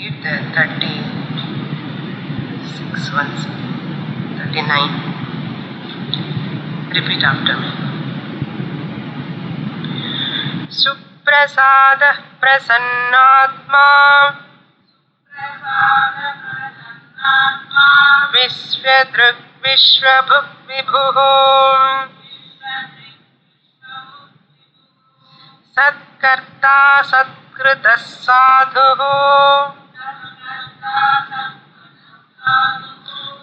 read the 36 once, 39. Repeat after me. Suprasada prasannatma Vishwadruk Vishwabhuk Vibhuhum Satkarta Satkruta Sadhuhu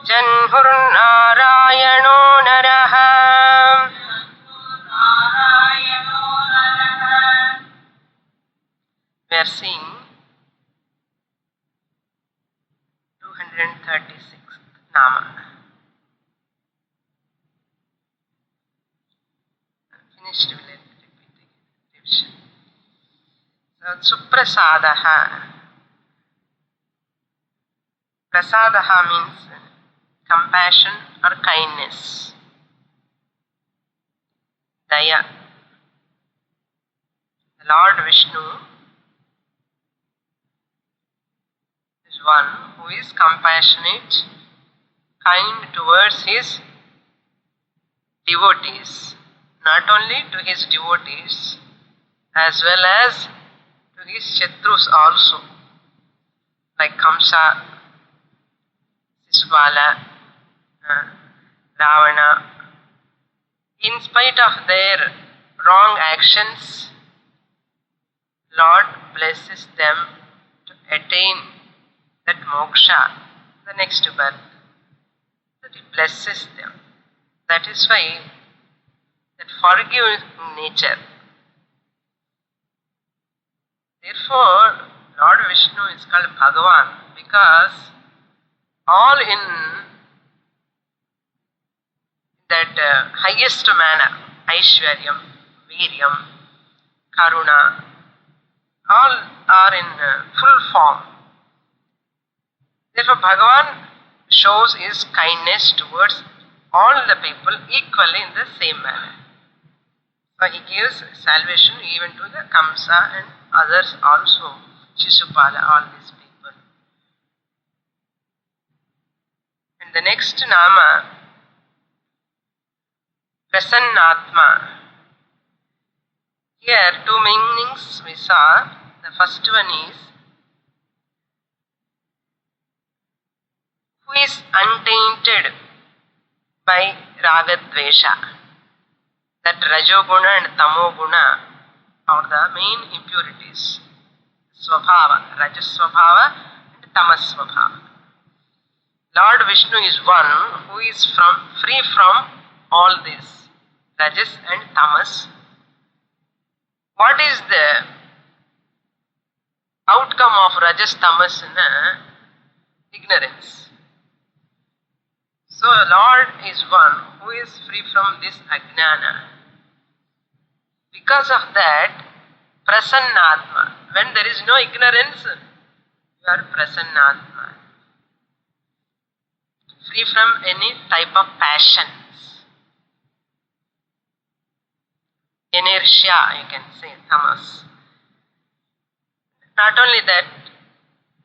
Janhur Narayano Naraha. We are seeing 236th Nama. Finished, will repeat revision. So, Suprasadaha. Prasadaha means compassion or kindness. Daya. The Lord Vishnu is one who is compassionate, kind towards his devotees. Not only to his devotees, as well as to his shatrus also, like Kamsa, Sisubala, Ravana. In spite of their wrong actions, Lord blesses them to attain that moksha, the next birth. That he blesses them. That is why that forgiving nature. Therefore, Lord Vishnu is called Bhagavan, because all in that highest manner, Aishwaryam, Viryam, Karuna, all are in full form. Therefore, Bhagavan shows his kindness towards all the people equally in the same manner. So he gives salvation even to the Kamsa and others also, Shishupala, all these people. And the next Nama, Prasannatma. Here two meanings we saw. The first one is who is untainted by Ragadvesha. That Rajoguna and Tamoguna are the main impurities. Swabhava, Rajaswabhava and Tamaswabhava. Lord Vishnu is one who is free from all this, Rajas and Tamas. What is the outcome of Rajas Tamas? Ignorance. So Lord is one who is free from this ajnana. Because of that, Prasannatma. When there is no ignorance, you are Prasannatma. Free from any type of passions. Inertia, you can say, tamas. Not only that,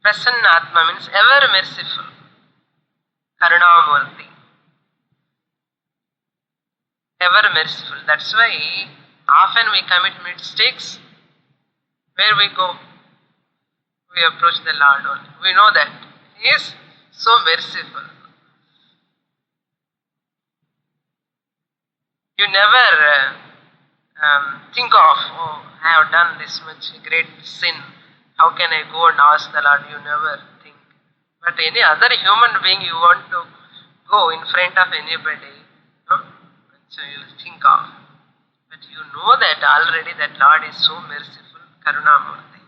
Prasannatma means ever merciful. Karunamurti. Ever merciful. That's why often we commit mistakes. Where we go, we approach the Lord only. We know that He is so merciful. You never think of, oh, I have done this much great sin. How can I go and ask the Lord? You never think. But any other human being you want to go in front of anybody, no? So you think of. But you know that already that Lord is so merciful, Karunamurti.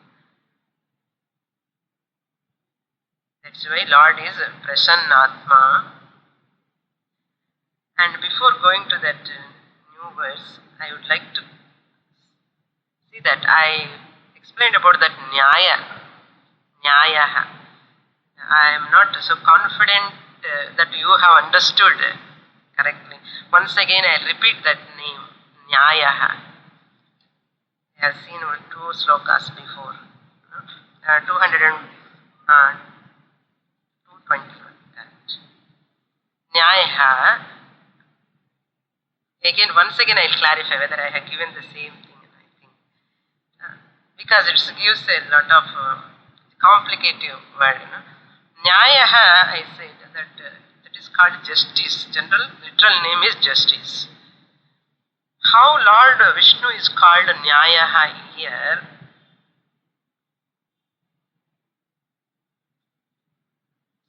That's why Lord is Prasannatma. And before going to that new verse, I would like to see that I explained about that Nyayaha. I am not so confident that you have understood correctly. Once again I repeat that name, Nyayaha. I have seen 2 slokas before. 200 and 221. Correct. Nyaya. Once again I'll clarify whether I have given the same thing. I think because it gives a lot of complicated word. Nyaya, I said that that is called justice. General literal name is justice. How Lord Vishnu is called Nyaya here?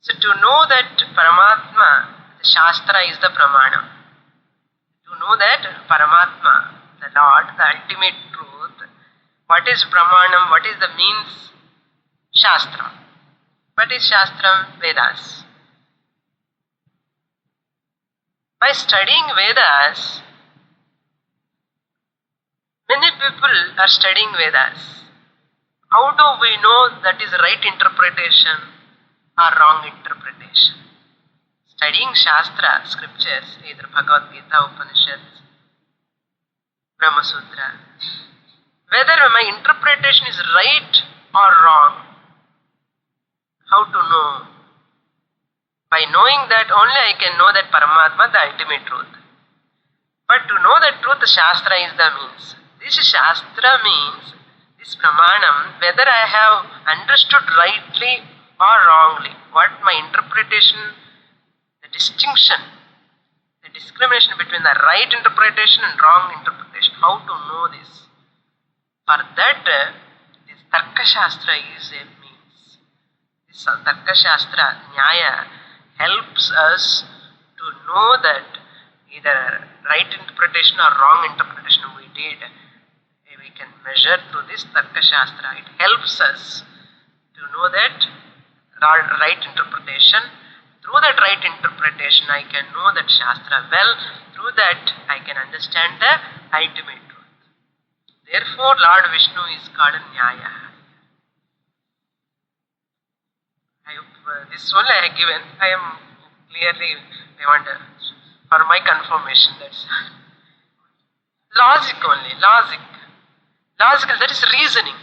So to know that Paramatma, the Shastra is the Pramana. To know that Paramatma, the Lord, the ultimate truth, what is Pramanam, what is the means? Shastram. What is Shastram? Vedas. By studying Vedas, many people are studying Vedas. How do we know that is right interpretation or wrong interpretation? Studying Shastra, scriptures, either Bhagavad Gita, Upanishads, Brahma Sutra, whether my interpretation is right or wrong, how to know? By knowing that only I can know that Paramatma, the ultimate truth. But to know that truth, Shastra is the means. This Shastra means, this Pramanam, whether I have understood rightly or wrongly, what my interpretation, the distinction, the discrimination between the right interpretation and wrong interpretation, how to know this? For that, this Tarka Shastra is a means. This Tarka Shastra, Nyaya, helps us to know that either right interpretation or wrong interpretation we did. We can measure through this Tarka Shastra. It helps us to know that right interpretation. Through that right interpretation, I can know that Shastra well. Through that, I can understand the ultimate truth. Therefore, Lord Vishnu is called Nyaya. I hope this only I have given. I am clearly, I want for my confirmation. That's logic only. Logical, that is reasoning.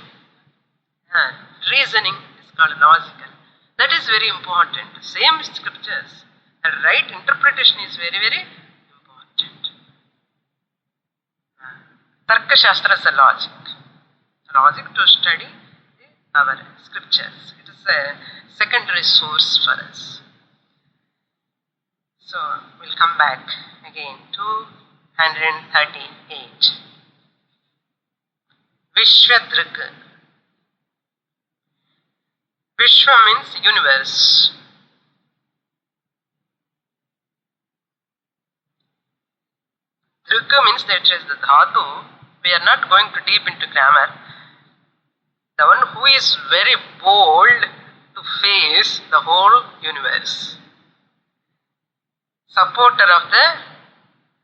Reasoning is called logical. That is very important. Same scriptures. The right interpretation is very, very important. Tarka Shastra is a logic. Logic to study our scriptures. It is a secondary source for us. So, we'll come back again. 238. Vishwadruk. Vishwa means universe. Druk means that is the dhatu. We are not going to deep into grammar. The one who is very bold to face the whole universe. Supporter of the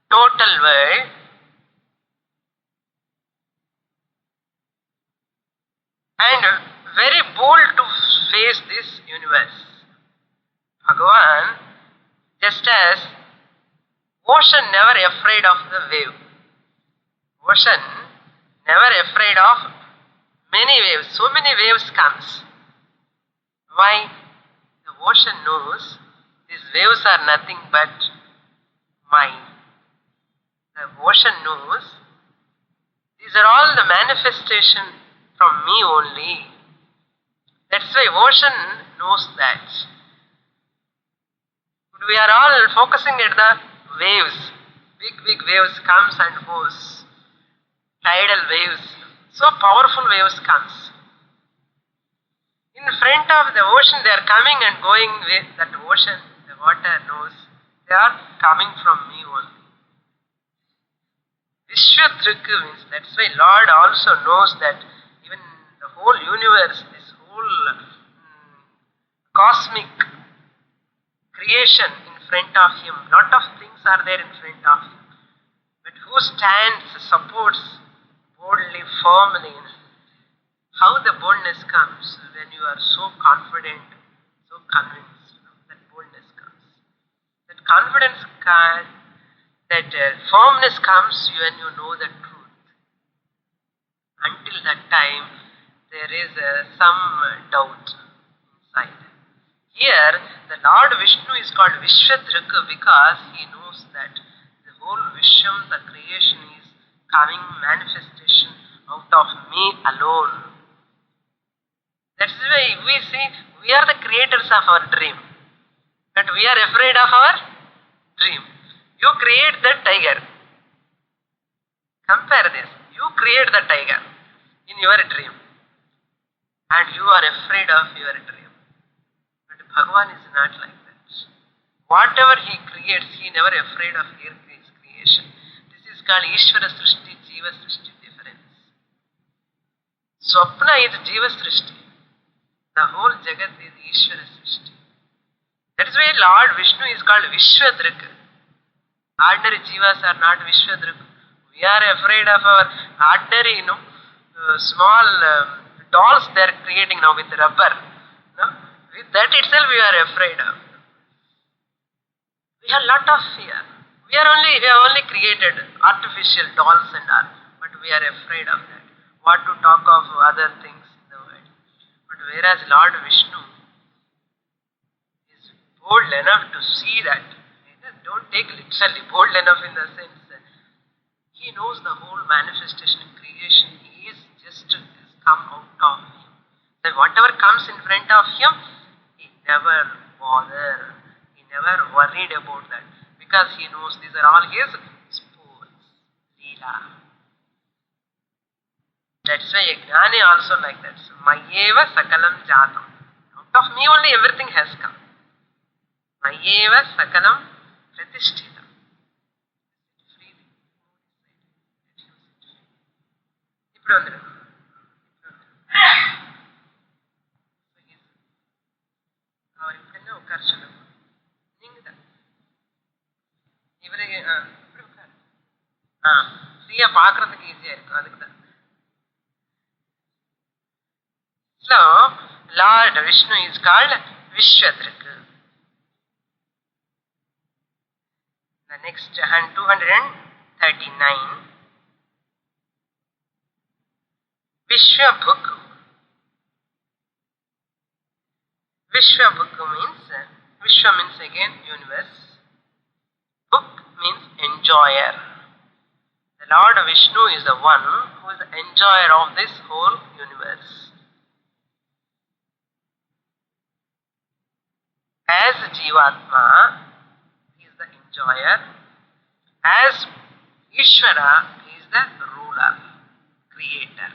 total world. And very bold to face this universe. Bhagavan, just as ocean never afraid of the wave. Ocean never afraid of many waves. So many waves comes. Why? The ocean knows these waves are nothing but mine. The ocean knows these are all the manifestation from me only. That's why ocean knows that. We are all focusing at the waves. Big waves comes and goes. Tidal waves. So powerful waves comes. In front of the ocean they are coming and going with that ocean. The water knows they are coming from me only. Vishwadruk means that's why Lord also knows that even the whole universe, this whole cosmic creation in front of him, lot of things are there in front of him. But who stands, supports boldly, firmly? How the boldness comes when you are so confident, so convinced, that boldness comes. That confidence comes, that firmness comes when you know the truth. Until that time, there is some doubt inside. the Lord Vishnu is called Vishwadruk because he knows that the whole Vishwam, the creation, is coming manifestation out of me alone. That's why we see we are the creators of our dream, but we are afraid of our dream. You create the tiger. Compare this. You create the tiger in your dream and you are afraid of your dream. But Bhagavan is not like that. Whatever he creates, he never afraid of his creation. This is called Ishvara Srishti, Jiva Srishti difference. Swapna is Jiva Srishti. The whole Jagat is Ishvara Srishti. That is why Lord Vishnu is called Vishwadruk. Ordinary Jivas are not Vishwadruk. We are afraid of our ordinary, small dolls they are creating now with rubber. With that itself we are afraid of. We have lot of fear. We have only created artificial dolls and all, but we are afraid of that. What to talk of other things in the world. But whereas Lord Vishnu is bold enough to see that. Don't take literally bold enough in the sense that he knows the whole manifestation and creation. He is just come out of him. So whatever comes in front of him, he never bothered. He never worried about that because he knows these are all his sports, Leela. That's why Jnani also like that. So, Mayeva Sakalam Jatam. Out of me only everything has come. Mayeva Sakalam Pratishthitam. Freely. ఇప్పుడు అందరూ ಅವರಿಬ್ಬರನ್ನ ಉಕಾರ್ಸಲು ನಿಂಗದ ಇವರಿಗೆ இப்படி உட்காரு ஃப்ரீயா பார்க்கறதுக்கு ஈஸியா இருக்கும் அதுக்கு தான். So Lord Vishnu is called Vishwadruk. The next 239 Vishwabhuk. Vishwabhuk means Vishwa means again universe. Bhuk means enjoyer. The Lord Vishnu is the one who is the enjoyer of this whole universe. As Jivatma, he is the enjoyer. As Ishvara, he is the ruler, creator.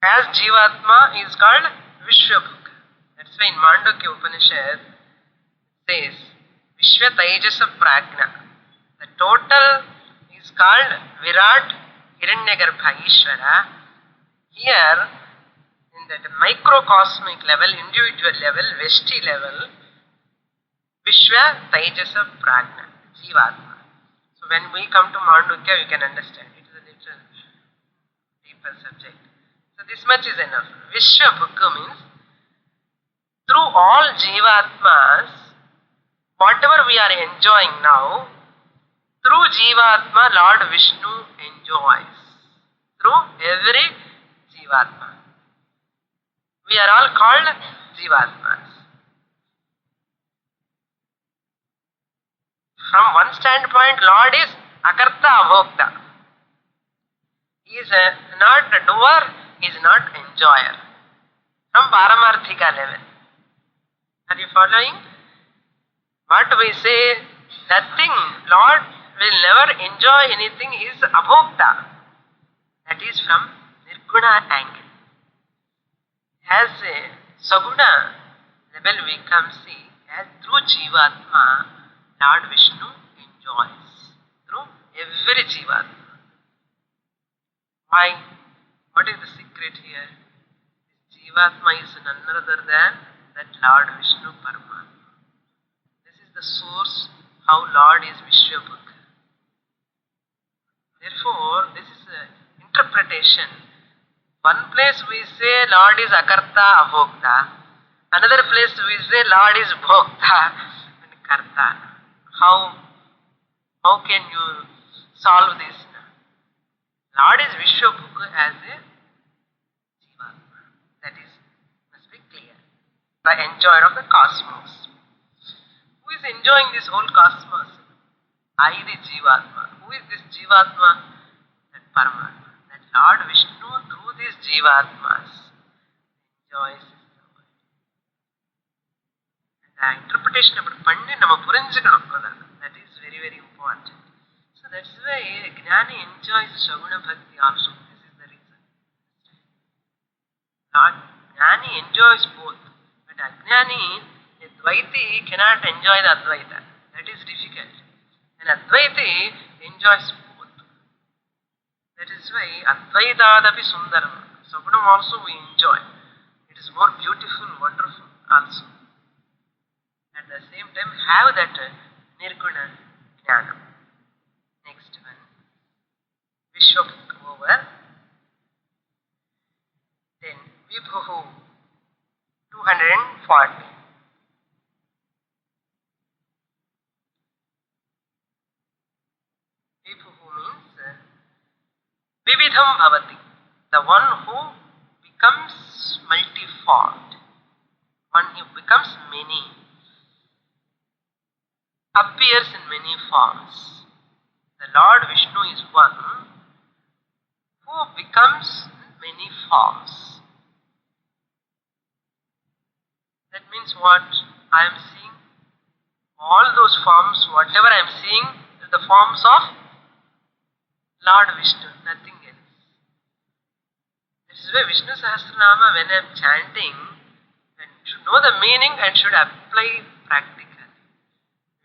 As Jivatma, he is called Vishwabhuk. That's why in Mandukya Upanishad says Vishwa Taijasa Prajna. The total is called Virat Hiranyagarbha Ishvara. Here, in that microcosmic level, individual level, Veshti level, Vishwa Taijasa Prajna, Jivatma. So when we come to Mandukya, we can understand. It is a little deeper subject. So this much is enough. Vishwabhuk means through all Jivatmas, whatever we are enjoying now, through Jivatma, Lord Vishnu enjoys. Through every Jivatma. We are all called Jivatmas. From one standpoint, Lord is Akarta Abhokta. He is not a doer, he is not enjoyer. From Paramarthika level. Are you following? What we say, nothing, Lord will never enjoy anything, he is Abhokta. That is from Nirguna angle. As a Saguna level we come see, as through Jivatma, Lord Vishnu enjoys. Through every Jivatma. Why? What is the secret here? Jivatma is none other than that Lord Vishnu Paramatma. This is the source how Lord is Vishwabhuk. Therefore, this is an interpretation. One place we say Lord is Akarta Abhokta. Another place we say Lord is Bhokta and Karta. How can you solve this? Lord is Vishwabhuk as a Jivatma. That is, must be clear. the enjoyer of the cosmos. Who is enjoying this whole cosmos? I, the Jivatma. Who is this Jivatma? That Paramatma. That Lord Vishnu through these Jivatmas enjoys the world. And the interpretation of Panni nama purinjikkanam. That is very, very important. So that's why Jnani enjoys Shaguna Bhakti also. This is the reason. Lord Jnani enjoys both. But Ajnani, a Dvaiti cannot enjoy the Advaita. That is difficult. And Advaiti enjoys both. That is why Advaitadapi Sundaram. Sagunam also we enjoy. It is more beautiful, wonderful also. At the same time have that Nirguna Jnanam. Next one. Vishwabhuk over. Then Vibhuhu 240. Vibhuhu means Vividham Bhavati, the one who becomes multiformed, one who becomes many, appears in many forms. The Lord Vishnu is one who becomes many forms. That means what? I am seeing all those forms, whatever I am seeing, is the forms of Lord Vishnu, nothing else. This is why Vishnu Sahasranaama, when I am chanting, and should know the meaning and should apply practically.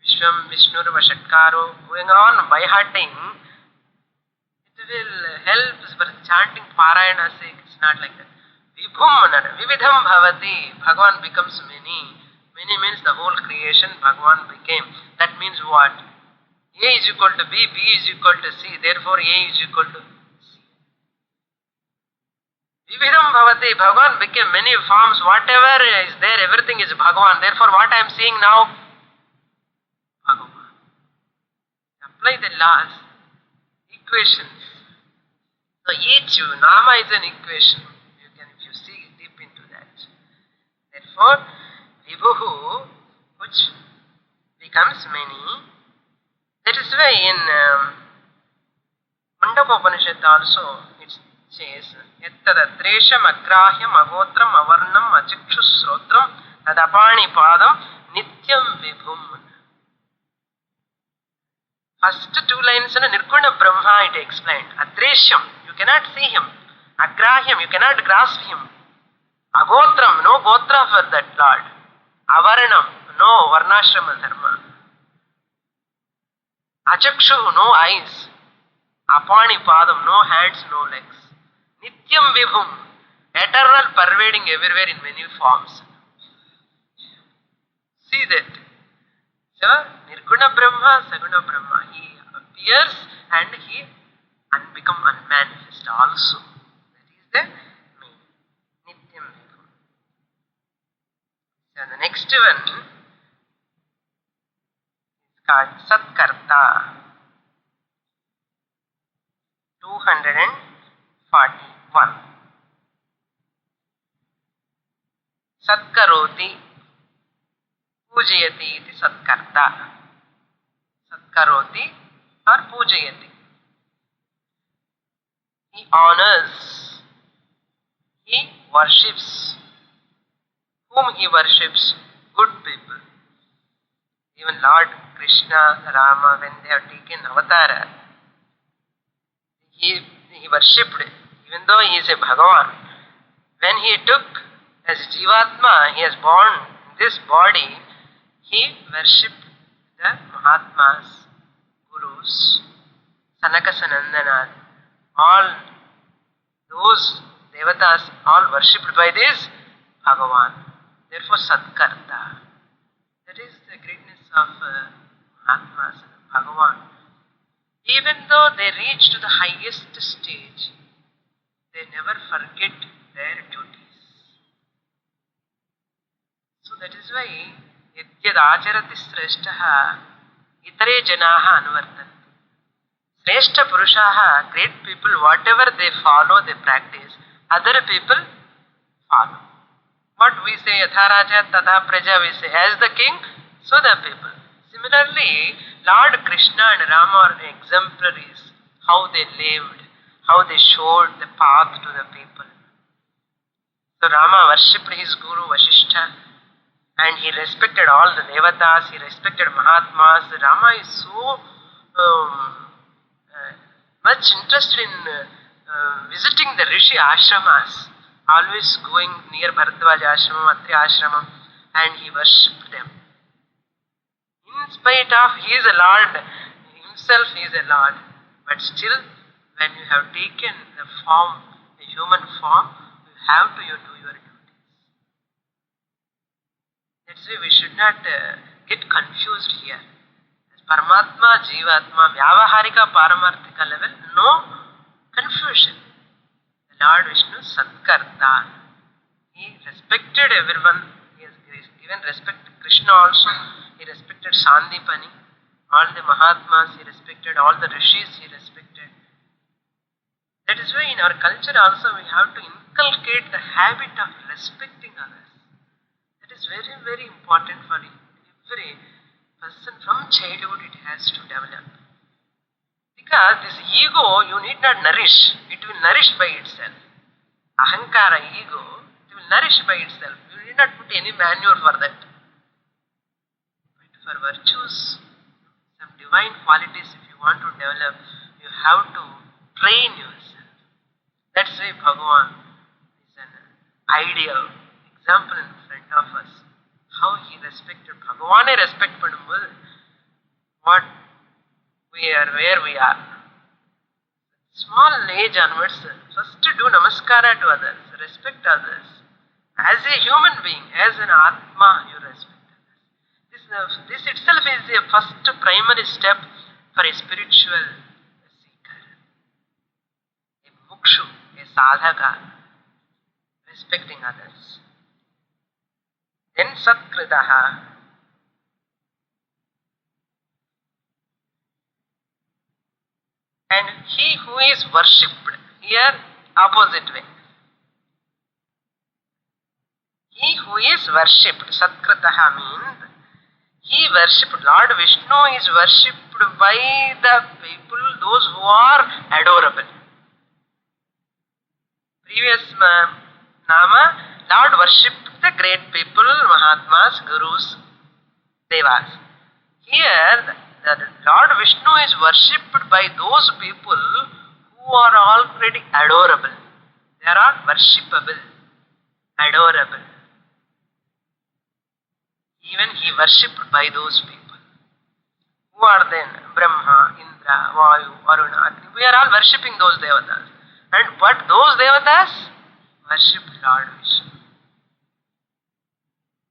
Vishwam, Vishnur, Vashatkaro, going on by hearting, it will help for chanting Parayana sake. It's not like that. Vibhum, Vividham Bhavati, Bhagavan becomes many. Many means the whole creation Bhagavan became. That means what? A is equal to B, B is equal to C, therefore A is equal to C. Vividham Bhavati, Bhagavan became many forms, whatever is there, everything is Bhagavan. Therefore what I am seeing now? Bhagavan. Apply the laws, equations. So each Nama is an equation. You can, if you see deep into that. Therefore, Vibhuhu, which becomes many. That is why in Mundakopanishad also it says, Yattadadresham agrahyam agotram avarnam achikshusrotram tadapani padam nityam vibhum. First two lines in Nirguna Brahma it explained. Adreshyam, you cannot see him. Agrahyam, you cannot grasp him. Agotram, no gotra for that Lord. Avarnam, no varnashrama dharma. Achakshu, no eyes. Apani padam, no hands, no legs. Nityam vibhum, eternal, pervading everywhere in many forms. See that. So, Nirguna Brahma, Saguna Brahma, he appears and he become unmanifest also. That is the meaning. Nityam vibhum. So, the next one called Satkarta. 241. Satkaroti Pujayati iti Satkarta. Satkaroti or Pujayati. He honors, he worships. Whom he worships? Good people. Even Lord Krishna, Rama, when they have taken avatara, he worshipped, even though he is a Bhagavan. When he took as Jivatma, he has born this body, he worshipped the Mahatmas, Gurus, Sanaka Sanandana, all those devatas, all worshipped by this Bhagavan. Therefore, Satkarta. That is the greatness of Mahatmas, Bhagavan. Even though they reach to the highest stage, they never forget their duties. So that is why Yadyad acharati sreshtaha itare janaha anvartanti. Sreshta purushaha, great people, whatever they follow, they practice, other people follow. What what we say, Yatha Raja Tadha Praja, we say, as the king, so the people. Similarly, Lord Krishna and Rama are exemplaries, how they lived, how they showed the path to the people. So Rama worshipped his guru Vasishtha, and he respected all the devatas, he respected Mahatmas. Rama is so much interested in visiting the Rishi ashramas, always going near Bharadwaja ashramam, Atri ashramam, and he worshipped them. In spite of he is a lord, himself he is a lord, but still when you have taken the form, the human form, you have to do your duties. That's why we should not get confused here. As Paramatma, Jivatma, Vyavaharika, Paramarthika level, no confusion. The Lord Vishnu Satkarta. He respected everyone. He has given respect to Krishna also. He respected Sandipani, all the Mahatmas, he respected all the Rishis, he respected. That is why in our culture also we have to inculcate the habit of respecting others. That is very, very important for every person. From childhood it has to develop. Because this ego you need not nourish, it will nourish by itself. Ahankara, ego, it will nourish by itself. You need not put any manure for that. But for virtues, some divine qualities if you want to develop, you have to train yourself. That's why Bhagavan is an ideal example in front of us. How he respected Bhagavan, respect பண்ணும்போது what we are, where we are. Small age onwards, first do namaskara to others, respect others. As a human being, as an Atma, you respect others. This itself is a first primary step for a spiritual seeker. A mukshu, a sadhaka, respecting others. Then satkritaha. And he who is worshipped, here opposite way. He who is worshipped, satkritaha means, he worshipped, Lord Vishnu is worshipped by the people, those who are adorable. Previous nama, Lord worshipped the great people, Mahatmas, Gurus, Devas. Here, the Lord Vishnu is worshipped by those people who are already adorable. They are all worshipable, adorable. Even he worshipped by those people. Who are then? Brahma, Indra, Vayu, Varuna, Agni. We are all worshipping those devatas. And what those devatas? Worship Lord Vishnu.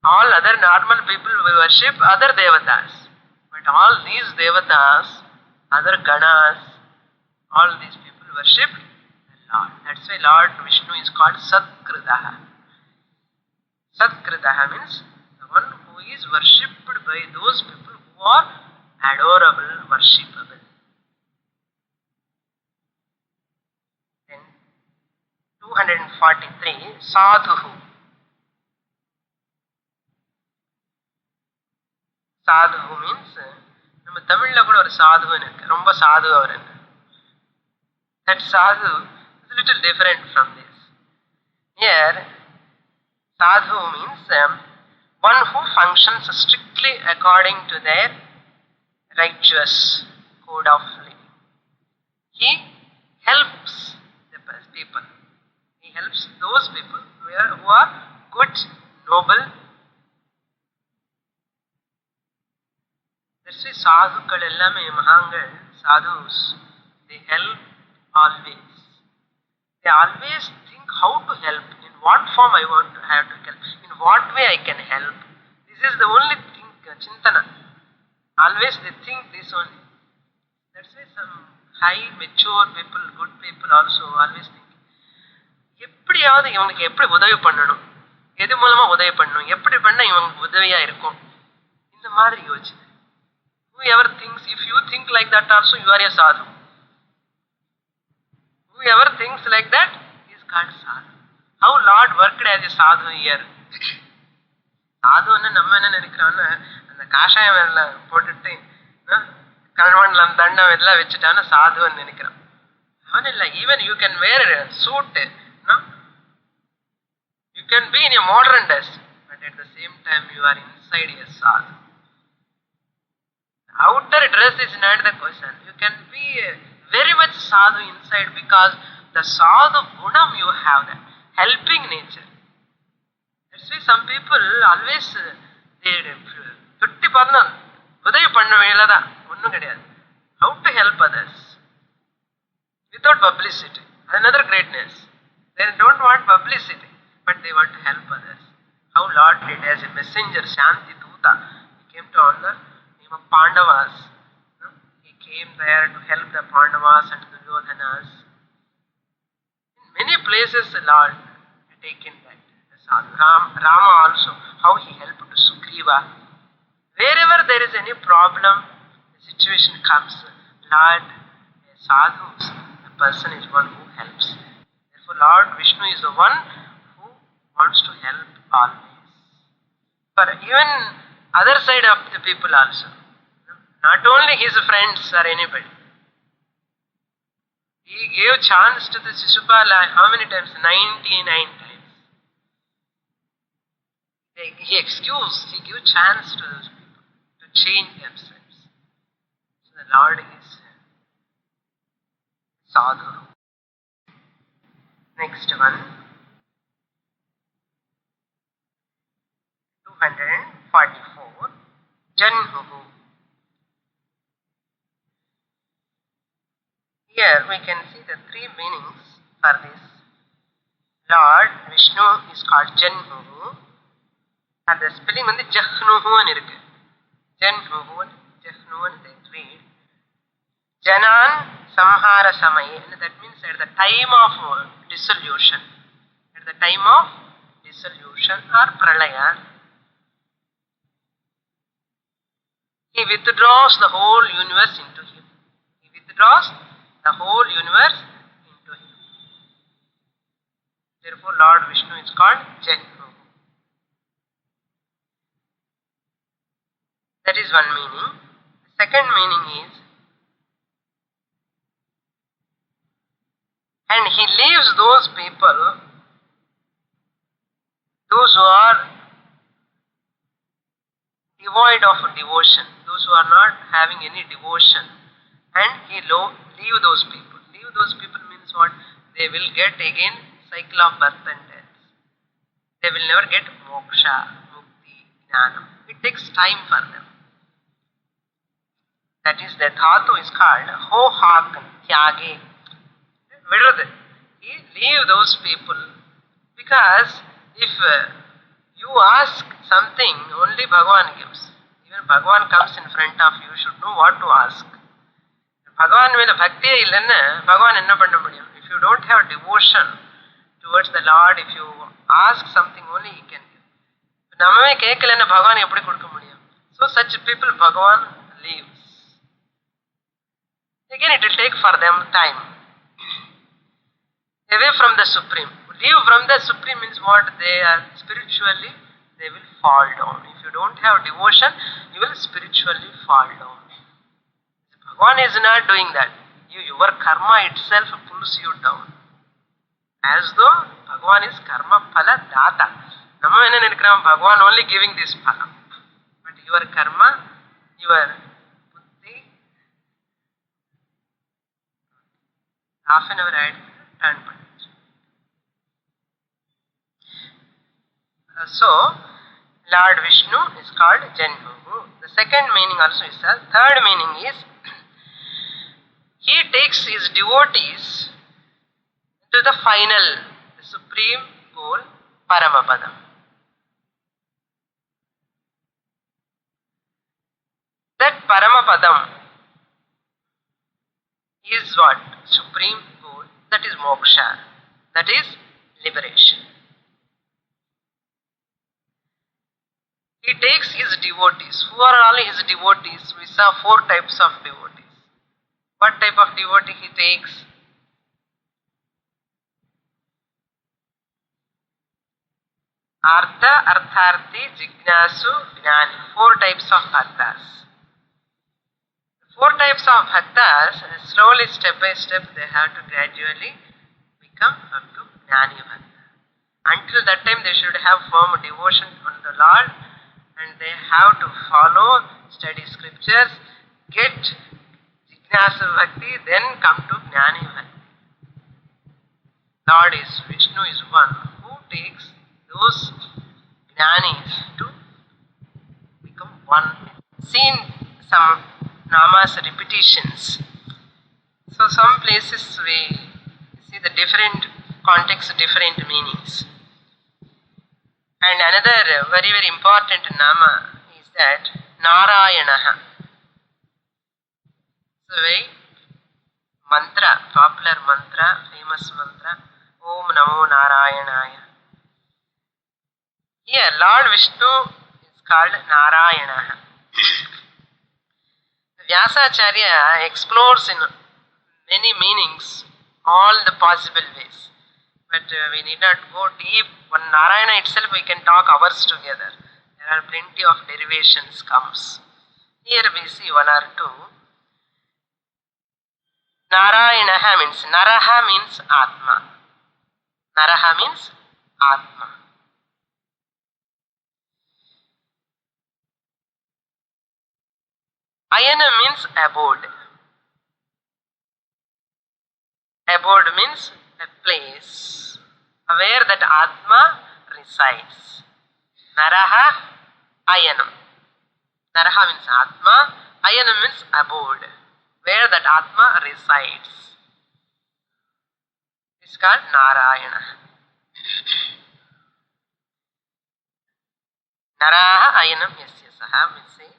All other normal people will worship other devatas. But all these devatas, other ganas, all these people worship the Lord. That's why Lord Vishnu is called Satkritaha. Satkritaha means the one who is worshipped by those people who are adorable, worshipable. Then 243, Sadhuhu. Sadhu means, நம்ம தமிழ்ல கூட ஒரு சாதுன்னு இருக்கு, ரொம்ப சாது அவர். That sadhu is a little different from this. Here, sadhu means one who functions strictly according to their righteous code of living. He helps the people. He helps those people who are good, noble. That's why sadhukal ellame mahangal, sadhus, they help always. They always think how to help, in what form I want to have to help, in what way I can help. This is the only thing, chintana. Always they think this only. That's why some high, mature people, good people also always think, எப்படியாவது இவனுக்கு எப்படி உதவி பண்ணணும், எது மூலமா உதவி பண்ணணும், எப்படி பண்ண இவனுக்கு உதவியா இருக்கும், இந்த மாதிரி யோசிச்சு. Whoever thinks, if you think like that also, you are a sadhu. Whoever thinks like that is called sadhu. How Lord worked as a sadhu here சாதுன்னு நம்ம என்ன நினைக்கிறோம்னா அந்த காஷாயம் எல்லாம் போட்டுட்டு கல்வன்லம் தண்டம் எல்லாம் வச்சுட்டான்னு சாதுன்னு நினைக்கிறான். அவன் இல்லை. Even you can wear suit, you can be in a modern dress, but at the same time you are inside a sadhu. Outer dress is not the question. You can be very much sadhu inside because the sadhu gunam you have, that helping nature. That's why some people always they tutti panna uday panna velada onnu kediyadu. How to help others without publicity. Another greatness. They don't want publicity, but they want to help others. How Lord did as a messenger, Shanti Duta. He came to honor of Pandavas. He came there to help the Pandavas and Duryodhanas. In many places the Lord had taken that. Rama also, how he helped to Sugriva. Wherever there is any problem, the situation comes, Lord, a sadhu, the person is one who helps. Therefore Lord Vishnu is the one who wants to help always. For even other side of the people also. Not only his friends or anybody. He gave chance to the Shishupala how many times? 99 times. He excused, he gave chance to those people to change themselves. So the Lord is sadhu. Next one. 244. Janhuhu. Here we can see the three meanings for this. Lord Vishnu is called Janhuhu, and the spelling on the Jahnuhu and irukku. Janhuhu and Jahnuhu and they read. Janan Samhara Samaye, and that means at the time of dissolution. At the time of dissolution or pralaya, he withdraws the whole universe into him. He withdraws the whole universe into him. Therefore Lord Vishnu is called Janhu. That is one meaning. The second meaning is, and he leaves those people, those who are devoid of devotion, those who are not having any devotion, and he leave those people. Leave those people means what? They will get again cycle of birth and death. They will never get moksha, mukti, jnanam. It takes time for them. That is, the dhatu is called ho hak tyage. He leave those people because if you ask something, only Bhagavan gives. Even Bhagavan comes in front of you, you should know what to ask. Bhagavan மேல பக்தியே இல்லைன்னு பகவான் என்ன பண்ண முடியும்? If you don't have devotion towards the Lord, if you ask something, only He can give. நம்மவே கேட்கலன்னு பகவான் எப்படி கொடுக்க முடியும்? So such people Bhagavan leaves. Again it will take for them time. Away from the Supreme. Leave from the Supreme means what? They are spiritually, they will fall down. If you don't have devotion, you will spiritually fall down. Bhagavan is not doing that. Your karma itself pulls you down. As though Bhagavan is karma phala data. Namma enna nenikiram? Bhagavan only giving this phala. But your karma, your buddhi, half an hour add, turn point. So, Lord Vishnu is called Janhu. The second meaning also is the third meaning is, he takes his devotees to the final, the supreme goal, Paramapadam. That Paramapadam is what? Supreme goal. That is moksha. That is liberation. He takes his devotees. Who are all his devotees? We saw 4 types of devotees. What type of devotee he takes? Artha, Artharthi, Jignasu, Jnani. 4 types of bhaktas. 4 types of bhaktas, slowly, step by step, they have to gradually become up to Jnani Bhakta. Until that time, they should have firm devotion on the Lord, and they have to follow, study scriptures, get Jignasu Bhakti, then come to Jnani Bhakti. Lord is, Vishnu is one who takes those Jnanis to become one. Seen some namas repetitions. So some places we see the different context, different meanings. And another very, very important nama is that Narayanaha. So very mantra, popular mantra, famous mantra, Om Namo Narayanaya. Here Lord Vishnu is called Narayanaha. Vyasacharya explores in many meanings all the possible ways. But we need not go deep. One Narayana itself we can talk hours together. There are plenty of derivations comes. Here we see one or two. Narayanaha means, Naraha means Atma. Naraha means Atma. Ayana means abode. Abode means a place where that Atma resides. Naraha, Ayanam. Naraha means Atma, Ayanam means abode, where that Atma resides. It's called Narayana. Naraha, Ayanam, Yasya Saha means say,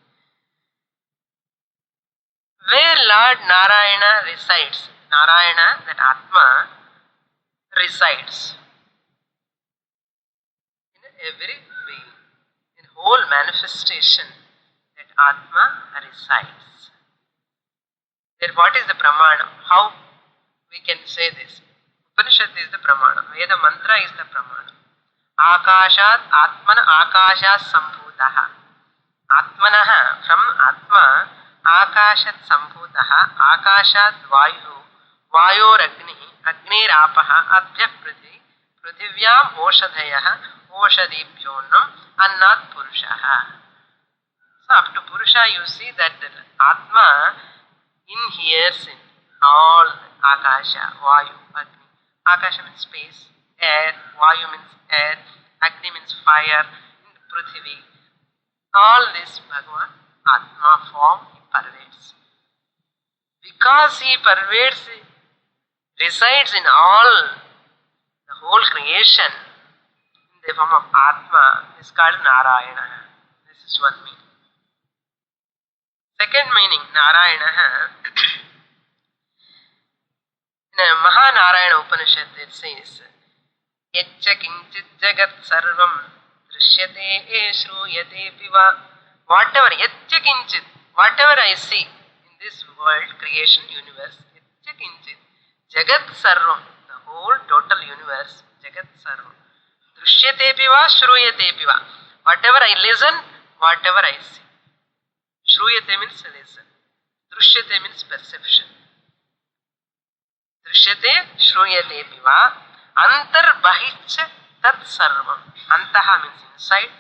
where Lord Narayana resides. Narayana, that Atma, resides in every being, in whole manifestation, that Atma resides. Then what is the pramana? How we can say this? Upanishad is the pramana. Veda mantra is the pramana. Akashat Atmana Akashat Sambhutaha. Atmanaha, from Atma, Akashat Sambhutaha, Akashat Vayu, Vayor Agni, Agnirapaha, Adhya Prithvi, Prithvivyam Oshadhayaha, Oshadibhyonam, Annat Purushaha. So up to Purusha you see that the Atma inheres in all Akasha, Vayu, Agni. Akasha means space, air, Vayu means air, Agni means fire, Prithvi. All this Bhagavan, Atma form, he pervades. Because he pervades, resides in all, the whole creation, in the form of Atma, is called Narayana. This is one meaning. Second meaning, Narayana, in a Mahanarayana Upanishad it says, Yaccha kinchit jagat sarvam drishyate shruyate piva. Whatever, yaccha kinchit, whatever I see in this world, creation, universe, yaccha kinchit, jagat sarvam, the whole total universe, jagat sarvam, drishyate piva, shruyate piva. Whatever I listen, whatever I see. Shruyate means listen. Drishyate means perception. Drishyate, shruyate piva, antar bahiccha tat sarvam. Antaha means inside,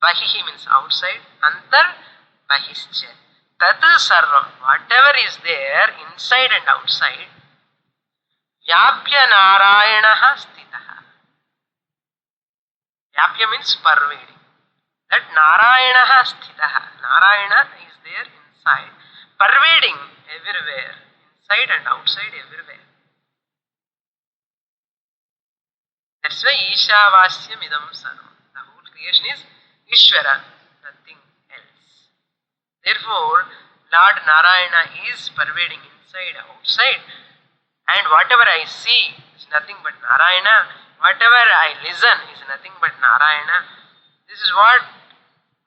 bahihi means outside, antar bahiccha. Tat sarvam, whatever is there, inside and outside, vyapya narayanaha stitaha. Vyapya means pervading. That Narayanaha stitaha. Narayana is there inside, pervading everywhere, inside and outside, everywhere. That's why Ishavasya Midam Sarvam. The whole creation is Ishvara, nothing else. Therefore, Lord Narayana is pervading inside, outside, and whatever I see is nothing but Narayana. Whatever I listen is nothing but Narayana. This is what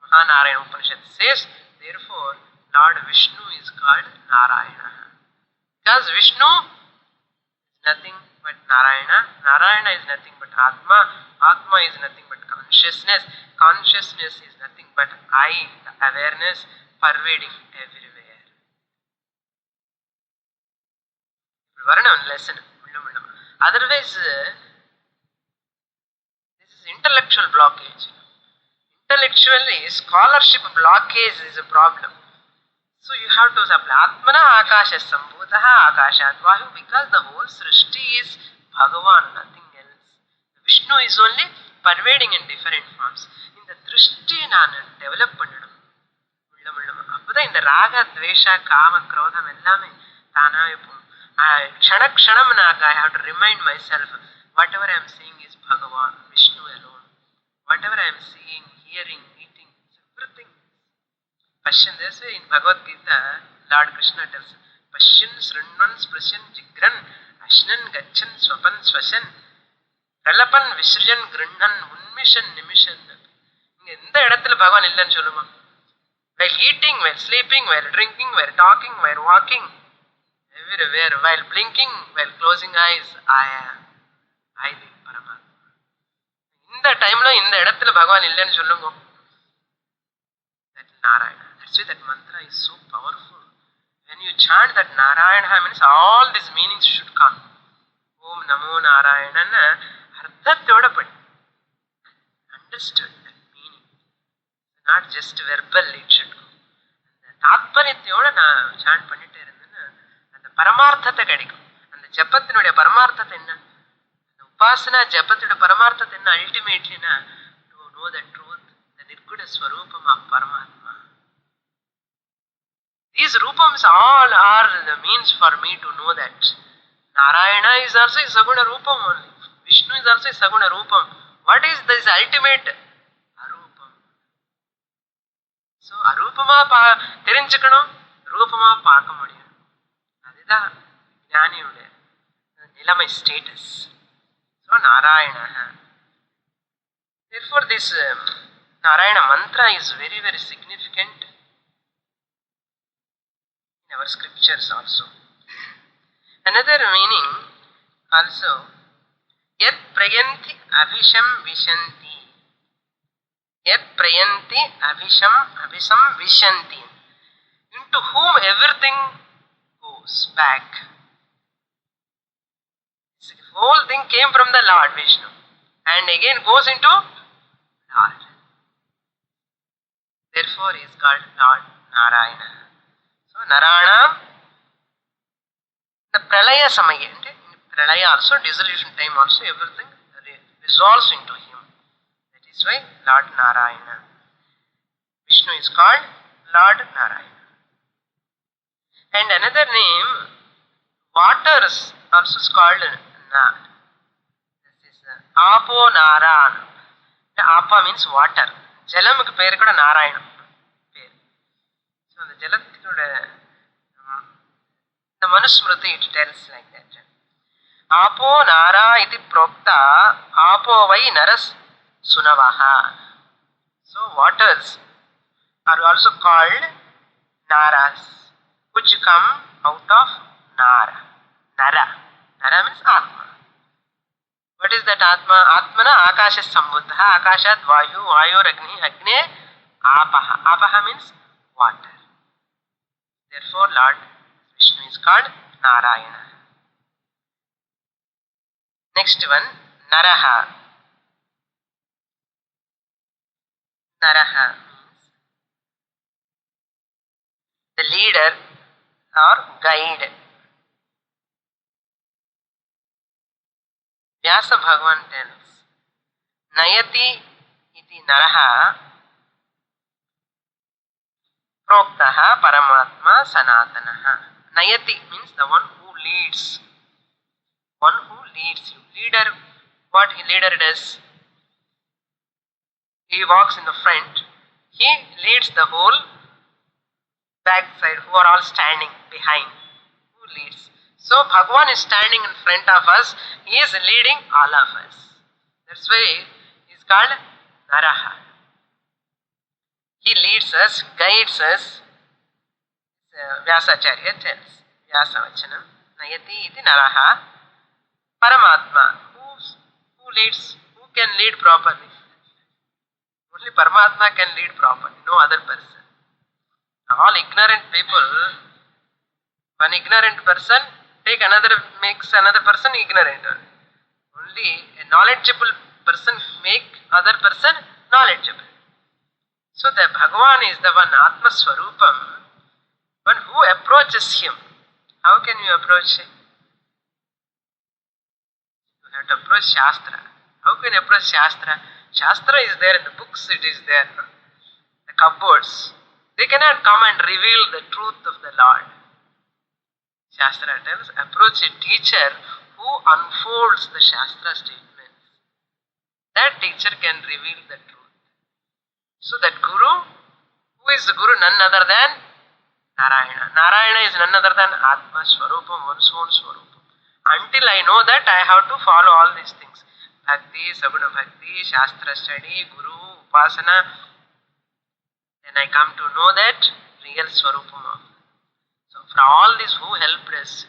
Mahanarayana Upanishad says. Therefore, Lord Vishnu is called Narayana. Because Vishnu is nothing but but Narayana is nothing but Atma is nothing but consciousness is nothing but I, the awareness pervading everywhere. Varnam lesson. Otherwise, this is intellectual blockage. Intellectually, scholarship blockage is a problem. So you have to supply Atmana Akasha Sambhutaha Akashat Vayu, because the whole Srishti is Bhagavan, nothing else. Vishnu is only pervading in different forms. In the Drishti nanu develop pannadum. Appuda in the Raga, Dvesha, Kama, Krodham ellame Tanaye ponu. Kshana Kshanam I have to remind myself, whatever I am seeing is Bhagavan, Vishnu alone. Whatever I am seeing, hearing, eating, everything. Pashyan, this way in Bhagavad Gita, Lord Krishna tells, Pashyan, Srinvan, Sprasyan, Jigran, Ashnan, Gachan, Swapan, Swashan, Pralapan, Visrajan, Grinnan, Unmishan, Nimishan. In the Edathil Bhagavan illan solluma. While eating, while sleeping, while drinking, while talking, while walking, everywhere, while blinking, while closing eyes, I the Paramatma. In the time lo, in the Edathil Bhagavan illan sollungo. That Narayana. That's why that mantra is so powerful. When you chant that Narayana means all these meanings should come. Om Namo Narayana Ardhathoda padi. Understood that meaning. Not just verbal, it should go. And Tatparithyoda na chant pannite irundana and the Paramarthata kadikum. And the Japathinude Paramarthata enna. The Upasana Japathinude Paramarthata enna ultimately na to know the truth, the Nirguda Swarupam of Paramatma. These rupams all are the means for me to know that Narayana is also a Saguna Rupam only. Vishnu is also a Saguna Rupam. What is this ultimate? Arupam. So, Arupama Terinchakano, Rupama Pakamudia. Adida Jnaniyude. Nilama status. So, Narayana. Therefore, this Narayana mantra is very, very significant in our scriptures also. Another meaning also, Yat prayanti abhisham vishanti. Yat prayanti abhisam vishanti. Into whom everything goes back. The whole thing came from the Lord Vishnu and again goes into Lord. Therefore he is called Lord Narayana. So Narayana, the Pralaya Samaya, in Pralaya also, dissolution time also, everything resolves into him. That is why Lord Narayana. Vishnu is called Lord Narayana. And another name, waters also is called Na. This is Apo Naran. Apa means water. Jalam ku peru kuda Narayana. So the Jalathinude, the Manusmriti, it tells like that. Apo Nara iti prokta, Apo vai naras sunavaha. So waters are also called Naras, which come out of Nara. Nara means Atma. What is that Atma? Atmana Akasha Sambhutaha, Akashat Vayu, Vayor Agni, Agne Apaha. Apaha means water. Therefore, Lord Vishnu is called Narayana. Next one, Naraha. Naraha means the leader or guide. Vyasa Bhagavan tells, Nayati iti Naraha Proktaha Paramatma Sanatanaha. Nayati means the one who leads. One who leads you. Leader, what leader does? He walks in the front. He leads the whole backside who are all standing behind. Who leads? So Bhagavan is standing in front of us. He is leading all of us. That's why he is called Naraha. He leads us, guides us. Vyasacharya tells, Vyasa Vachanam, Nayati iti Naraha Paramatma. Who leads? Who can lead properly? Only Paramatma can lead properly, no other person. All ignorant people, one ignorant person makes another person ignorant. Only a knowledgeable person make other person knowledgeable. So the Bhagavan is the one Atma Swarupam, one who approaches him. How can you approach him? You have to approach Shastra. How can you approach Shastra? Shastra is there in the books, it is there, no? The cupboards. They cannot come and reveal the truth of the Lord. Shastra tells, approach a teacher who unfolds the Shastra statements. That teacher can reveal the truth. So that Guru, who is the Guru? None other than Narayana. Narayana is none other than Atma Swarupam, one's own Swarupam. Until I know that, I have to follow all these things. Bhakti, Saguna Bhakti, Shastra study, Guru, Upasana. Then I come to know that real Swarupam of. So for all this, who helped us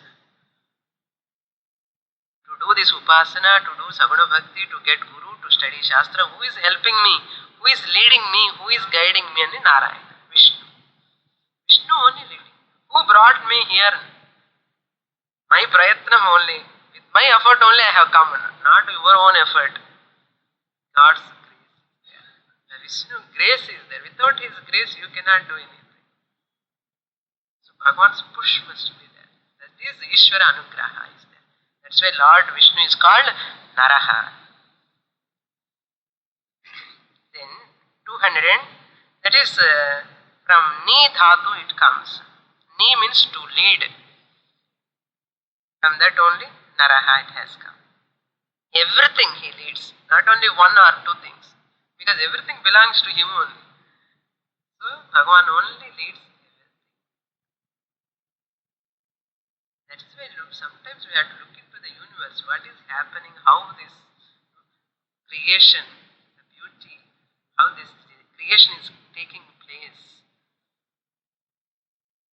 to do this Upasana, to do Saguna Bhakti, to get Guru, to study Shastra? Who is helping me? Who is leading me? Who is guiding me? And Narayana, Vishnu. Vishnu only leading. Who brought me here? My prayatnam only. With my effort only I have come. Not your own effort. God's grace is there. The Vishnu grace is there. Without his grace you cannot do anything. So Bhagavan's push must be there. That is Ishvara Anugraha is there. That's why Lord Vishnu is called Naraha. Then 200, that is from Ni Dhatu it comes. Ni means to lead. From that only Naraha it has come. Everything he leads, not only one or two things, because everything belongs to him only. So Bhagavan only leads everything. That is why sometimes we have to look into the universe, what is happening, how this creation, the beauty, how this creation is taking place.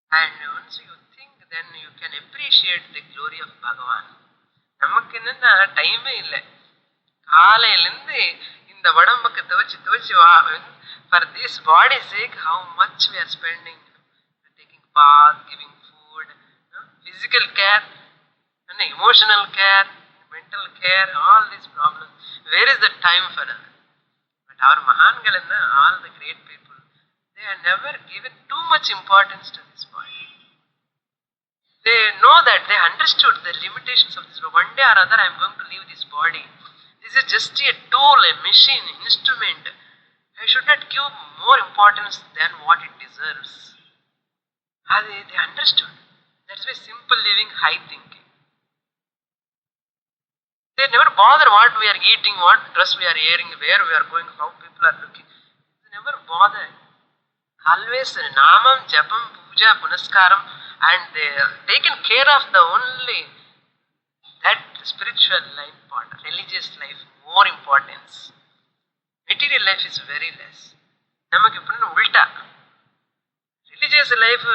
And once you think, then you can appreciate the glory of Bhagavan. நமக்கு என்னன்னா டைமே இல்லை. காலையிலேருந்து இந்த உடம்புக்கு துவச்சி for this body sake, how much we are spending, taking bath, giving food, physical care, and emotional care, mental care, all these problems. Where is the time for that? But our Mahangalanna, all the great people, they have never given too much importance to this body. They know that, they understood the limitations of this body. One day or other I am going to leave this body. This is just a tool, a machine, instrument. I should not give more importance than what it deserves. They understood. That's why simple living, high thinking. They never bother what we are eating, what dress we are wearing, where we are going, how people are looking. They never bother. Always Namam, Japam, Puja, Punaskaram, and they are taken care of the only that spiritual life part, religious life, more importance. Material life is very less. Namak ippunna ulta. Religious life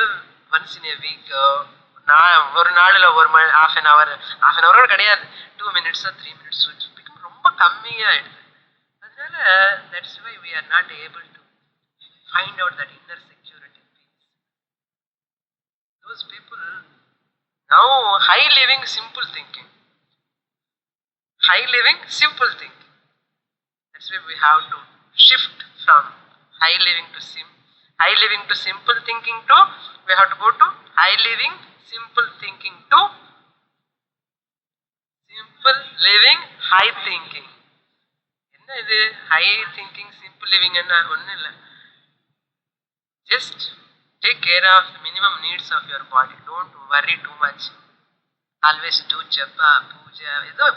once in a week, ஒரு நாளில் half an hour கூட கிடையாது, 2 minutes or 3 minutes, it's become ரொம்ப கம்மியாயிடுது. அதனால that's why we are not able to find out that inner security peace. Those people now high living, simple thinking. High living, simple thinking. That's why we have to shift from high living to simple thinking to, we have to go to high living, simple thinking to simple living, high thinking. Enna idu high thinking, simple living enna onnu illa. Just take care of the minimum needs of your body. Don't worry too much. Always do japa, puja,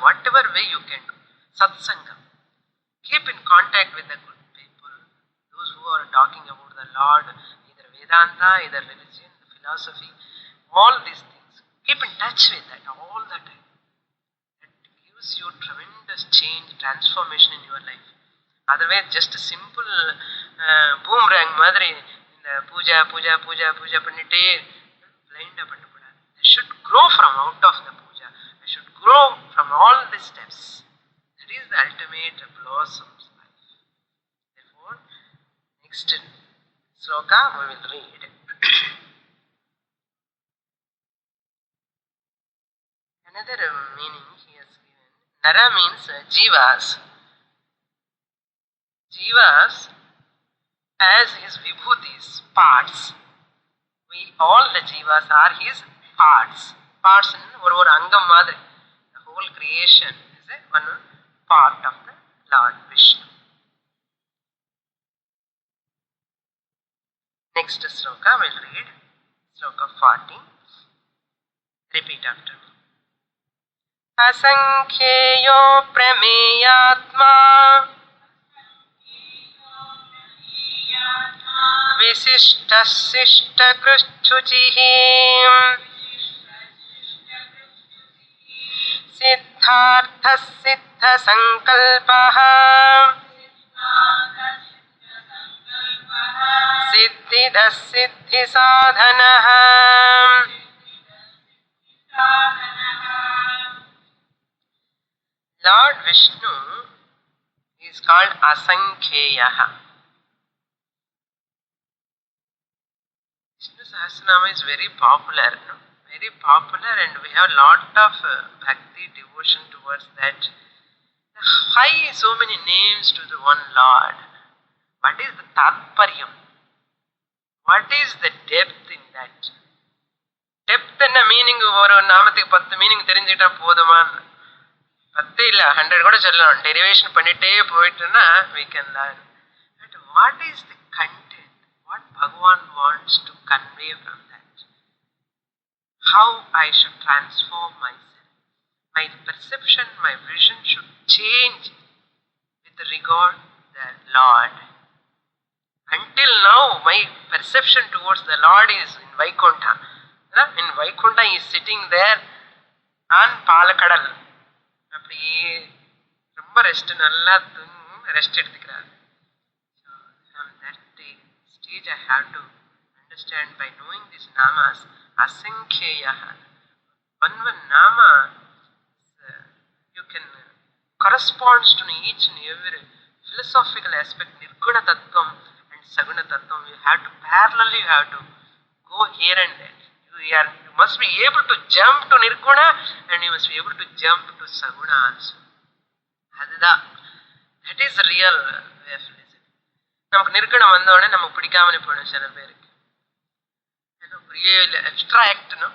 whatever way you can do. Satsangam. Keep in contact with the good people, those who are talking about the Lord, either Vedanta, either religion, philosophy, all these things. Keep in touch with that all the time. That gives you tremendous change, transformation in your life. Otherwise, just a simple boomerang madri, puja பண்ணிட்டே blind பண்ணக்கூடாது. I should grow from out of the puja. I should grow from all the steps. That is the ultimate blossom's life. Therefore, next sloka we will read. Another meaning he has given. Nara means jivas. Jivas as his vibhutis, parts. We all the jivas are his parts. Parts in one angam madri. The whole creation is a one part of the Lord Vishnu. Next sloka we'll read. Sloka 40. Repeat after me. Asankheyo prameyatma Visishtasishtakruchuchihi Siddharthasiddha sankalpaha Siddhidasiddhi sadhanaha. Lord Vishnu is called Asankheyaha. Vishnu Sahasranaama is very popular, no? Very popular, and we have lot of bhakti, devotion towards that. Why so many names to the one Lord? What is the tatparyam? What is the depth in that? Depth and the meaning ஒரு நாமத்துக்கு 10 meaning தெரிஞ்சிட்டா போதுமான்னு 10 இல்ல 100 கூட சொல்லலாம். Derivation பண்ணிட்டே போயிட்டுன்னா we can learn. But what is the content? What Bhagavan wants to convey from that? How I should transform myself. My perception, my vision should change with regard to the Lord. Until now, my perception towards the Lord is in Vaikuntha. In Vaikuntha, he is sitting there on Palakadal. அப்படியே ரொம்ப rest நல்லா rest எடுத்துக்கிறார். So from that stage I have to understand by knowing these namas asankheyaha. One nama you can corresponds to each and every philosophical aspect. Nirguna tattvam and saguna tattvam, you have to parallelly you have to go here and there. You must be able to jump to Nirguna and you must be able to jump to Saguna also. That is the real way of listening. நமக்கு நிர்குணம் வந்தோடனே நமக்கு பிடிக்காமலே போயிடும் சில பேருக்கு. Abstract, no?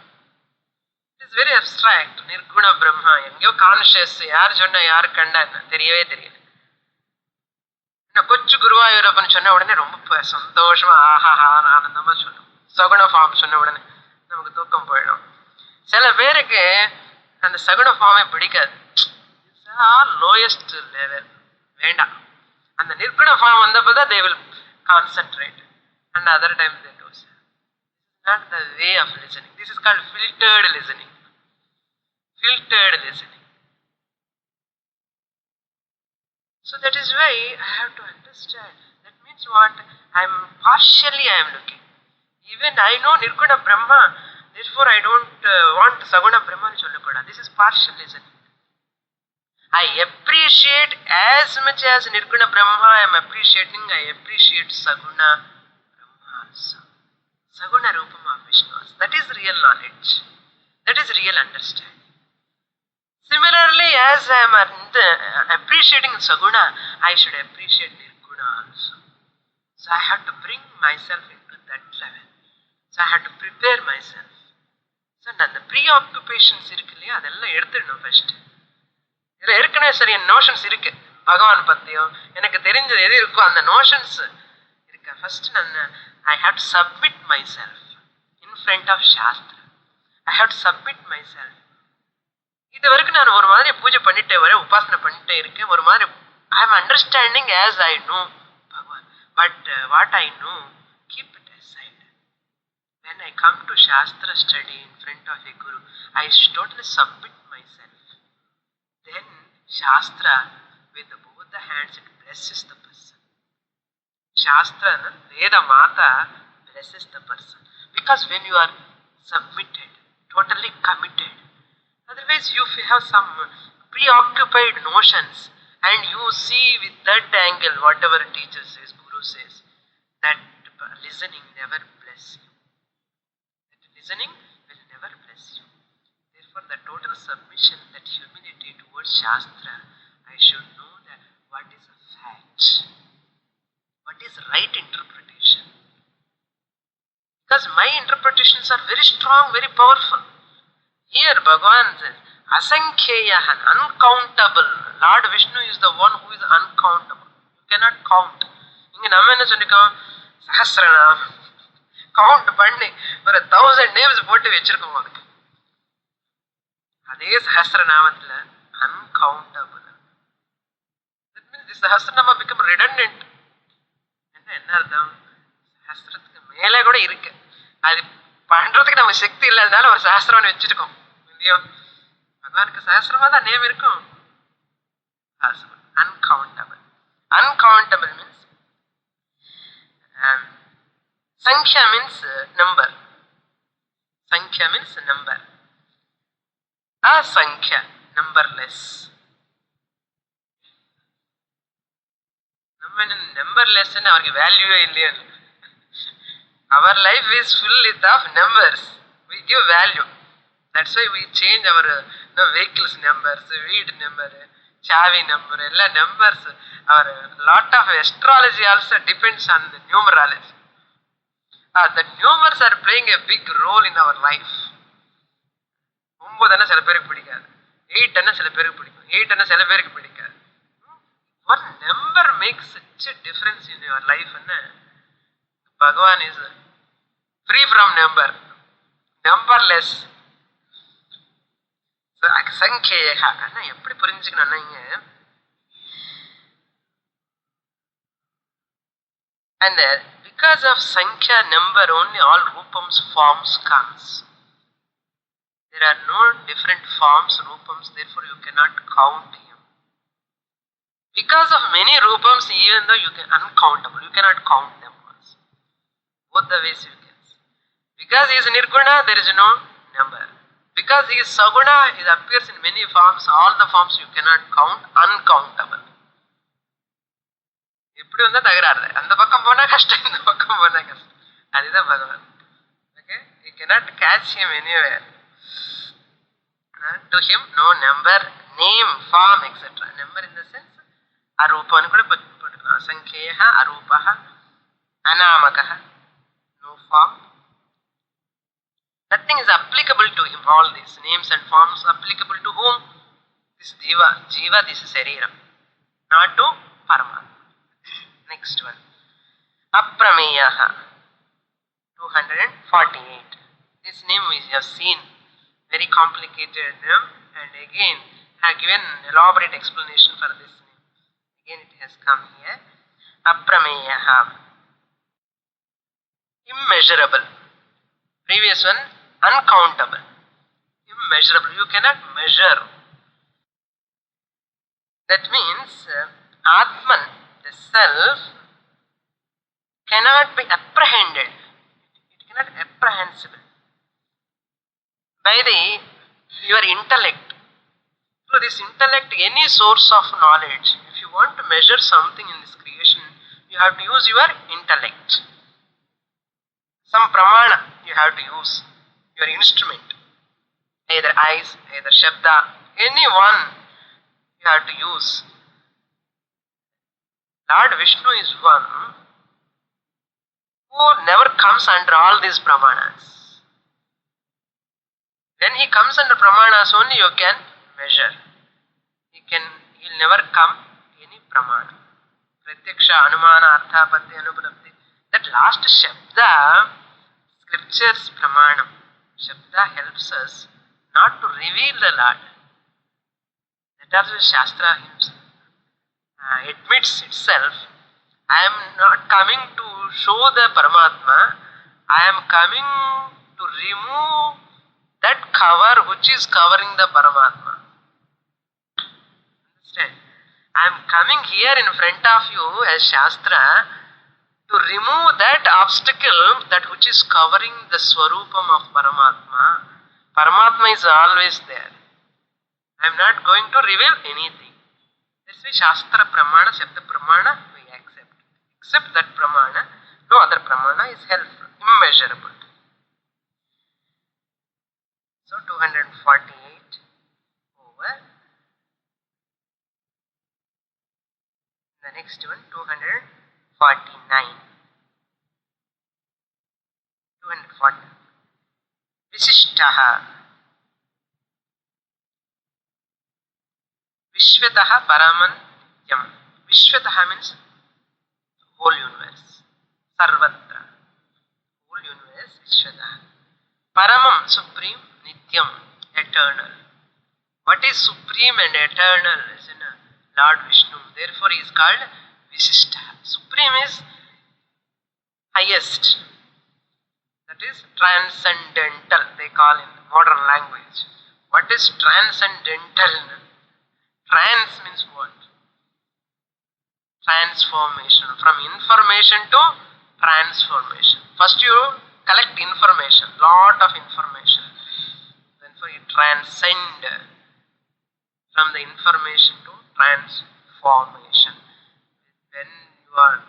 It is very abstract. நிர்குண பிரம்மா எங்கேயோ conscious, யார் சொன்னா யாரு கண்டான்னு தெரியவே தெரியல. கொச்சு குருவாயூரப்பன் சொன்ன உடனே ரொம்ப சந்தோஷமா ஆஹாஹா ஆனந்தமா சொல்லும். சகுண ஃபார்ம் சொன்ன உடனே நமக்கு தூக்கம் போயிடும். சில பேருக்கு அந்த சகுண ஃபார்மே பிடிக்காது. லோயஸ்ட் லெவல் வேண்டாம். அந்த நிர்குண form வந்தப்பதான் they will concentrate and other times they do. Not the way of listening. This is called filtered listening. Filtered listening. So that is why I have to understand. That means what? I am looking. Even I know Nirguna Brahma, therefore I don't want Saguna Brahma. This is partial listening. I appreciate as much as Nirguna Brahma I am appreciating, I appreciate Saguna Brahma also. Saguna Rupama Vishnu. That is real knowledge. That is real understanding. Similarly, as I am appreciating Saguna, I should appreciate Nirguna also. So I have to bring myself into that level. So I have to prepare myself. So அந்த preoccupations இருக்கு இல்லையா, அதெல்லாம் எடுத்துடணும் first. இதில் ஏற்கனவே சரியா notions இருக்கு பகவான் பற்றியும். எனக்கு தெரிஞ்சது எது இருக்கோ அந்த நோஷன்ஸ் இருக்கு. First I have to submit myself in front of Shastra. I have to submit myself. இது வரைக்கும் நான் ஒரு மாதிரி பூஜை பண்ணிட்டே வரேன், உபாசனை பண்ணிட்டே இருக்கேன். ஒரு மாதிரி I am understanding as I know Bhagavan. But what I know, keep it aside. When I come to Shastra study in front of a Guru, I totally submit myself. Then Shastra, with both the hands, it blesses the person. Shastra, Veda Mata, blesses the person. Because when you are submitted, totally committed, Otherwise, you have some preoccupied notions and you see with that angle whatever teacher says, guru says, that listening never bless you. That listening will never bless you. Therefore, the total submission, that humility towards Shastra, I should know that what is a fact, what is right interpretation. Because my interpretations are very strong, very powerful. Here Bhagavan says, Asankheyahan, uncountable. Lord Vishnu is the one who is uncountable. You cannot count. இங்க நம்ம என்ன சொல்லிக்கோம், Sahasranamam count பண்ணி ஒரு 1000 names போட்டு வச்சிருக்கோம். அதுக்கு அதே சஹஸ்ரநாமத்துல uncountable. That means this Sahasranama become redundant. என்ன அர்த்தம், சஹஸ்ரத்துக்கு மேலே கூட இருக்கு, அது பண்றதுக்கு நம்ம சக்தி இல்லாதனால ஒரு சஹஸ்ரம் வச்சிருக்கோம் இல்லையோ. பகவானுக்கு சஹஸ்ரமா தான் நேம் இருக்கும். Uncountable. Uncountable means Sankhya means number. Sankhya means number. Asankhya, numberless. Numberless and our value in our life is full of numbers. We give value. That's why we change our vehicles numbers, weed number, chavi number, all numbers. Our lot of astrology also depends on the numerology. The numbers are playing a big role in our life. 9 சில பேருக்கு பிடிக்காது, 8 சில பேருக்கு பிடிக்கும், 8 சில பேருக்கு பிடிக்காது. One number makes such a difference in your life. Bhagavan is free from number, numberless. So Asankheyaha, எப்படி புரிஞ்சுக்கணும்னா இங்க, and because of Sankhya number only all rupams forms comes. There are no different forms, rupams, therefore you cannot count him. Because of many rupams, even though you can uncountable, you cannot count them also. Both the ways you can see. Because he is Nirguna, there is no number. Because he is Saguna, he appears in many forms, all the forms you cannot count, uncountable. இப்படி வந்தா தகராறு, அந்த பக்கம் போனா கஷ்டம், இந்த பக்கம் போனா கஷ்டம். அதுதான் பகவான். Okay, you cannot catch him anywhere. To him no number, name, form, etc. Number in the sense arupanu kuda potukalam. Asankheyaha, arupaha, anamakaha, no form. Nothing is applicable to him. All these names and forms applicable to whom? This jiva, this is Sariram, not to Paramatma. Next one, Aprameyaha, 248. This name we have seen, very complicated name, and again I have given elaborate explanation for this name. Again it has come here. Aprameyaha, immeasurable. Previous one, uncountable. Immeasurable, you cannot measure. That means Atman, the self, cannot be apprehended. It cannot be apprehensible by your intellect. Through this intellect, any source of knowledge, if you want to measure something in this creation, you have to use your intellect. Some pramana you have to use, your instrument, either eyes, either shabda, any one you have to use. Lord Vishnu is one who never comes under all these pramanas. When he comes under pramanas only you can measure. He'll never come any pramana. Pratyaksha, Anumana, Arthapatti, Anupalapti. That last Shabda, scriptures pramanam. Shabda helps us not to reveal the Lord. That also Shastra admits itself. I am not coming to show the Paramatma. I am coming to remove that cover which is covering the Paramatma. Understand? I am coming here in front of you as Shastra to remove that obstacle, that which is covering the Swarupam of Paramatma. Paramatma is always there. I am not going to reveal anything. That's why Shastra Pramana, Shabda Pramana we accept. Except that Pramana, no other Pramana is helpful, immeasurable. So 248 over the next one 249. 240. Visishtaha. Vishwataha Paraman Nityam. Vishwataha means whole universe. Sarvatra. Whole universe, Vishwataha. Paramam, supreme, Nityam, eternal. What is supreme and eternal is in Lord Vishnu. Therefore he is called Visishtaha. Supreme is highest. That is transcendental, they call in modern language. What is transcendental? Trans means what? Transformation. From information to transformation. First you collect information, lot of information. Then for you transcend from the information to transformation. When you are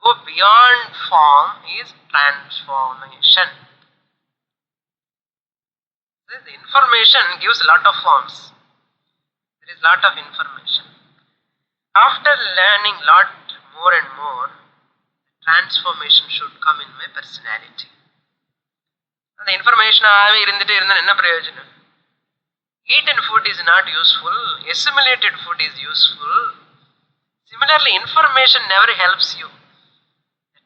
go beyond form is transformation. The information gives a lot of forms. There is lot of information. After learning lot more and more, transformation should come in my personality. And the information enna prayojanam? Eaten food is not useful. Assimilated food is useful. Similarly, information never helps you.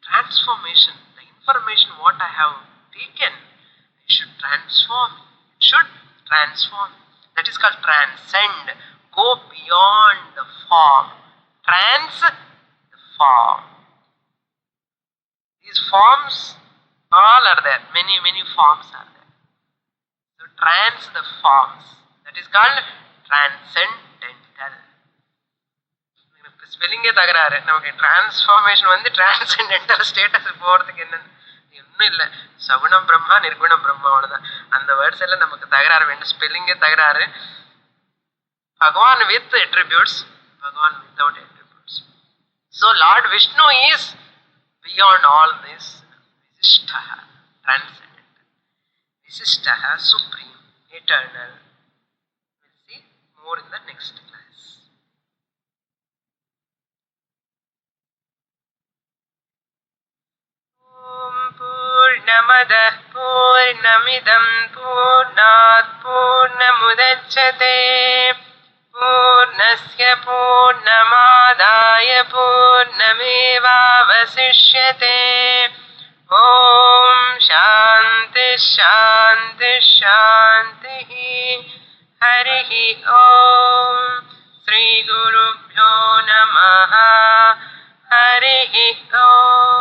Transformation, the information what I have taken, it should transform. It should transform. That is called transcend. Go beyond the form. Trans the form. These forms all are there. Many forms are there. So trans the forms. That is called transcendental. ஸ்பெல்லிங்கே தகராறு. நமக்கு transformation வந்து transcendental status போகிறதுக்கு என்னன்னு இன்னும் இல்லை. சகுணம் பிரம்மா நிர்குணம் பிரம்மா அவ்வளோதான். அந்த words எல்லாம் நமக்கு தகராறு வேண்டும். ஸ்பெல்லிங்கே தகராறு. Bhagavan with attributes, Bhagavan without attributes. So lord Vishnu is beyond all this. விசிஷ்டஹ டிரான்சென்டென்டல், விசிஷ்டஹ supreme, eternal. We'll see more in the next class. पूर्णमदः पूर्णमिदं पूर्णात् पूर्णमुदच्यते पूर्णस्य पूर्णमादाय पूर्णमेवावशिष्यते. ॐ शान्ति शान्ति शान्तिः. हरिः ॐ. श्रीगुरुभ्यो नमः. हरिः ॐ.